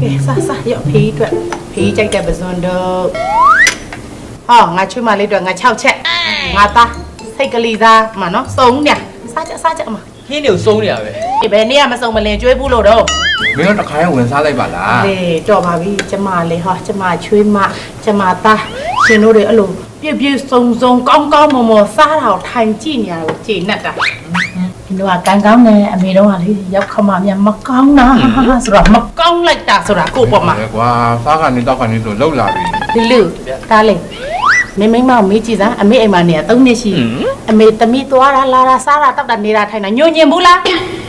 ကဲစားရောက်ဖေးအတွက်ဖေးကြိုက်တဲ့ပစွန်တို့ဟောငါချွေးမလေးတို့ငါ6ချက်ငါသားစိတ်ကလေးသားမနော်စုံနေစားချက်အမ ဟင်းတွေကိုစုံးနေရပဲ ဒီဘယ်နေ့မစုံမလင်ကျွေးဘူးလို့တော့ မင်းတို့တစ်ခါရင်ဝင်စားလိုက်ပါလား လေတော်ပါပြီကျမလေးဟောကျမချွေးမကျမသားရှင်တို့တွေအဲ့လိုပြည့်စုံကောင်းမောစားတာကိုထိုင်ကြည့်နေရတော့ကြည်နဲ့တာဒီတော့ကကောင်းနဲ့အမေတော့ကလေရောက်ခမမြန်မကောင်းတာဆိုတော့မကောင်းလိုက်တာဆိုတာကိုပေါ့မှာ ကွာစားကနေတောက်ကနေဆိုလှုပ်လာပြီ လူတားလေမင်းမမေးကြည့်စမ်းအမေအိမ်မှာနေ3နှစ်ရှိအမေတမီးသွားတာလာတာစားတာတောက်တာနေတာထိုင်တာညွညင်ဘူးလား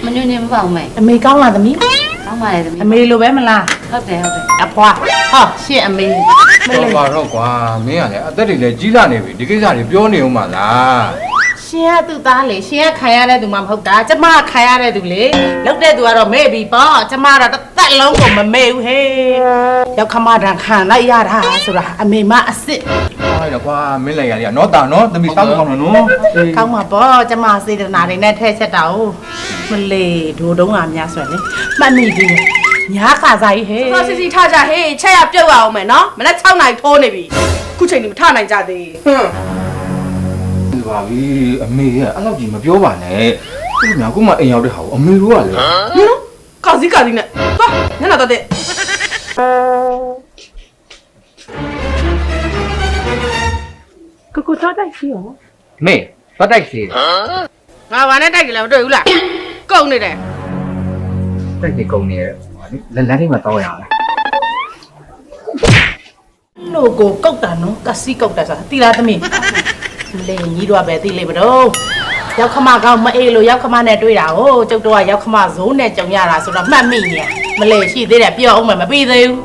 မညွန့်ညင်မပေါ့မယ် အမေကောင်းလားသမီး ကောင်းပါလေသမီး အမေလိုပဲမလား ဟုတ်တယ် အဖွာဟောရှင့်အမေ တော့ပါတော့ကွာမင်းကလည်းအသက်တွေလည်းကြီးလာနေပြီဒီကိစ္စတွေပြောနေဦးမှာလား ရှင်ကသူ့သားလေရှင်ကခံရတဲ့သူမှမဟုတ်တာကျမခံရတဲ့သူလေလောက်တဲ့သူကတော့မဲ့ပြီပေါ့ကျမတော့တစ်သက်လုံးကိုမမဲ့ဘူးဟေးရောက်ခမတန်ခံလိုက်ရတာဆိုတာအမေမအစ်စ် ဟာရကွာမင်းလည်းရရနော်တာနော်သမီးစားမကောင်းတော့နော် ကောင်းမှာပေါ့ကျမစေတနာတွေနဲ့ထဲချက်တာ哦မလေးဒိုတုံးကများဆွဲလေမှတ်မိပြီညာခါစားကြီးဟေး တော့စီစီထားကြဟေးချက်ရပြုတ်ရအောင်မယ်နော်မနေ့6နိုင်ထိုးနေပြီခုချိန်ကြီးမထနိုင်ကြသေးဟွန်း ဒီပါပြီအမေကအဲ့လောက်ကြီးမပြောပါနဲ့ခုညာခုမှအိမ်ရောက်တဲ့ဟာကိုအမေတို့ကလည်း နင်တို့ကာစီနဲ့သွားညနာတော့တဲ့ကိုတော့တိုက်စီရော မေသွားတိုက်စီ ငါဘာနဲ့တိုက်ကြလဲမတွေ့ဘူးလားကုန်နေတယ် တိုက်စီကုန်နေရလက်ထိမှာတောင်းရအောင် လို့ကိုကုတ်တာနော်ကစီကုတ်တာဆိုတာတီလာသမီးလေညီတော့ပဲတီလေမတော့ရောက်ခမကောင်းမအေးလို့ရောက်ခမနဲ့တွေ့တာဟိုကျုပ်တို့ကရောက်ခမဇိုးနဲ့ကြုံရတာဆိုတော့မှတ်မိနေမလဲရှိသေးတယ်ပြောအောင်မပြီးသေးဘူး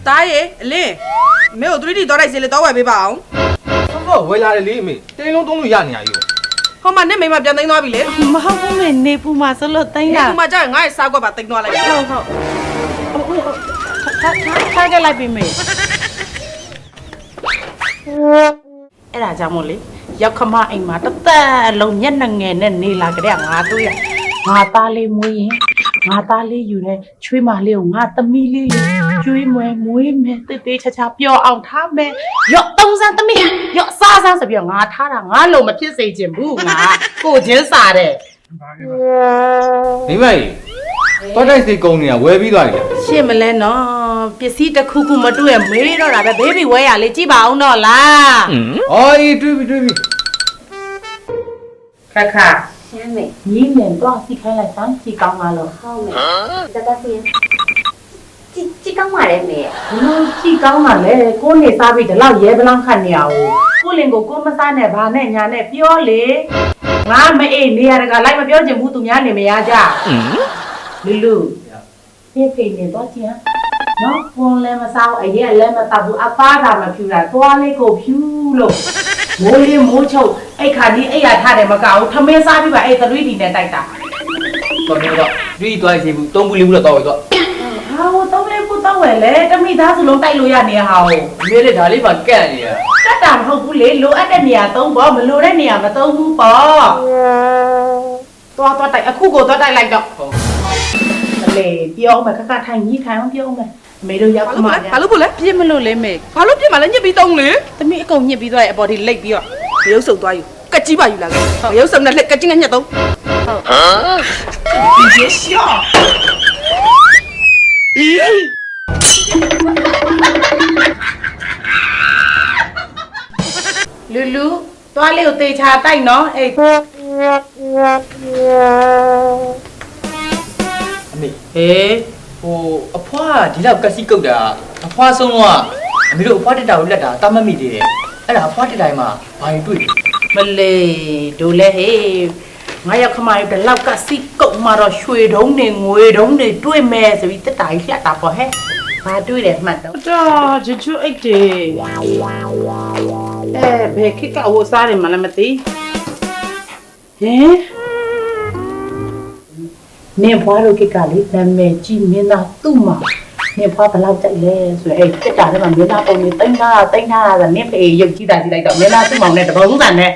တားရေအလင်းမင်းကို 3D သွားတိုက်စီလေတော့ဝယ်ပေးပါအောင် ဆောတော့ဝယ်လာတယ်လေအမေတင်းလုံးသုံးလို့ရနေရယူ ဟောမနဲ့မိမပြန်သိမ်းသွားပြီလေ မဟုတ်ဘူးမေနေပူမှာဆိုလို့တိုင်း ဒီ တာ ကမှကြောက်ငါ့ရဲ့စားကွက်ပါသိမ်းသွားလိုက် ဟုတ်ထိုင်ကြလိုက်ပြီမေအဲ့ဒါကြောင့်မို့လေရောက်ခမအိမ်မှာတသက်လုံးညက်နှငယ်နဲ့နေလာကြတဲ့ငါတို့ရငါသားလေးမွေးရင်ငါသားလေးယူတဲ့ချွေးမလေးကိုငါသမီးလေးကျွေးမွေးမွေးမယ်တေးသေးချာချာပျော်အောင်ထားမယ်ရော့သုံးစမ်းသမီးရော့စားစမ်းဆိုပြီးတော့ငါထားတာငါလုံးမဖြစ်စေချင်ဘူးငါကိုချင်းစားတဲ့ မိမကြီးတော့တိုက်စီကုန်နေတာဝယ်ပြီးသွားပြီ ရှင့်မလဲနော်ပစ္စည်းတစ်ခုခုမတွေ့ရမေးတော့တာပဲဘေဘီဝဲရလေးကြည့်ပါအောင်တော့လား အော်အေးတွေးပြီ ခက်ခါ ရှမ်းမေ ညီးမြန်တော့စီခိုင်းလိုက်စမ်းကြည့်ကောင်းပါလို့ ဟုတ်မေတတစီကြည့်ကောင်းပါလေမေ ဘလို့ကြည့်ကောင်းပါလေကိုနေစားပြီးဒီလောက်ရဲဘလောင်းခတ်နေရအောင်ကိုလင်ကိုကိုမစားနဲ့ဘာနဲ့ညာနဲ့ပြောလေငါမအေးနေရတကလိုက်မပြောချင်ဘူးသူများနေမရကြလူလူဖေးဖေးနေတော့ကြည့်နော်ခွန်လည်းမစားဘူးအရက်လည်းမတောက်ဘူးအဖားကမဖြူတာသွားလေးကိုဖြူလို့မိုးလေးမိုးချုပ်အဲ့ခါဒီအဲ့ရထားတယ်မကဘူးထမင်းစားပြီးပါအဲ့ 3D နဲ့တိုက်တာ တော့မျိုးတော့3သွားစီဘူး3ဘူးလေးဘူးတော့တော့ ဟာဟိုသုံးလေးခုတော့ဝယ်လေတမိသားစုလုံးတိုက်လို့ရနေဟာဟို မေလည်းဒါလေးပါကန့်နေရ တတ်တာမဟုတ်ဘူးလေလိုအပ်တဲ့နေရာသုံးပေါ့မလိုတဲ့နေရာမသုံးဘူးပေါ့သွားတိုက်အခုကိုသွားတိုက်လိုက်တော့အလေပြောမယ်ခက်ခက်ထိုင်ကြီးထိုင်အောင်ပြောမယ်မေတို့ရောက်ခမ ဘာလို့ဖို့လဲ ပြစ်မလို့လေမေ ဘာလို့ပြင်မလဲညစ်ပြီးသုံးလေ သမီးအကုန်ညစ်ပြီးသွားရဲ့အပေါ်ဒီလိတ်ပြီးတော့ ရုပ်စုံသွားယူကက်ကြီးပါယူလာခဲ့ရုပ်စုံနဲ့လက်ကက်ကြီးနဲ့ညက်သုံး ရေရှော့လူလူသွားလေးကိုတေချာတိုက်နော်အေး အမေ ဟေး ဟိုအဖွားဒီလောက်ကစီကုတ်တာအဖွားဆုံးတော့အမေတို့အဖွားတက်တာကိုလက်တာတမတ်မိသေးတယ်အဲ့ဒါအဖွားတက်တိုင်းမှာဘာတွေတွေ့လဲ မလေးဒိုလဲဟေးငါရောက်ခမရတဲ့လောက်ကစီကုတ်မှာတော့ရွှေတုံးတွေငွေတုံးတွေတွေ့မယ်ဆိုပြီးတက်တာကြီးလှက်တာပေါ့ဟဲ့ငါတွေ့တယ်မှတ်တော့တော်ချွချွအိတ်တယ်ဘယ်ခိကဝစားတယ်မလားမသိဟင်နေဘွားတို့ကိကလေးနာမည်ကြီးမင်းသားသူ့မှာနေဘွားဘယ်လောက်ကြိုက်လဲဆိုရင်တက်တာထဲမှာမင်းသားပုံလေးတိမ့်ထားတာဆိုနင့်ဖေရုပ်ကြည့်တာကြည့်လိုက်တော့မင်းသားသူ့မောင်နဲ့တပုံးစံနဲ့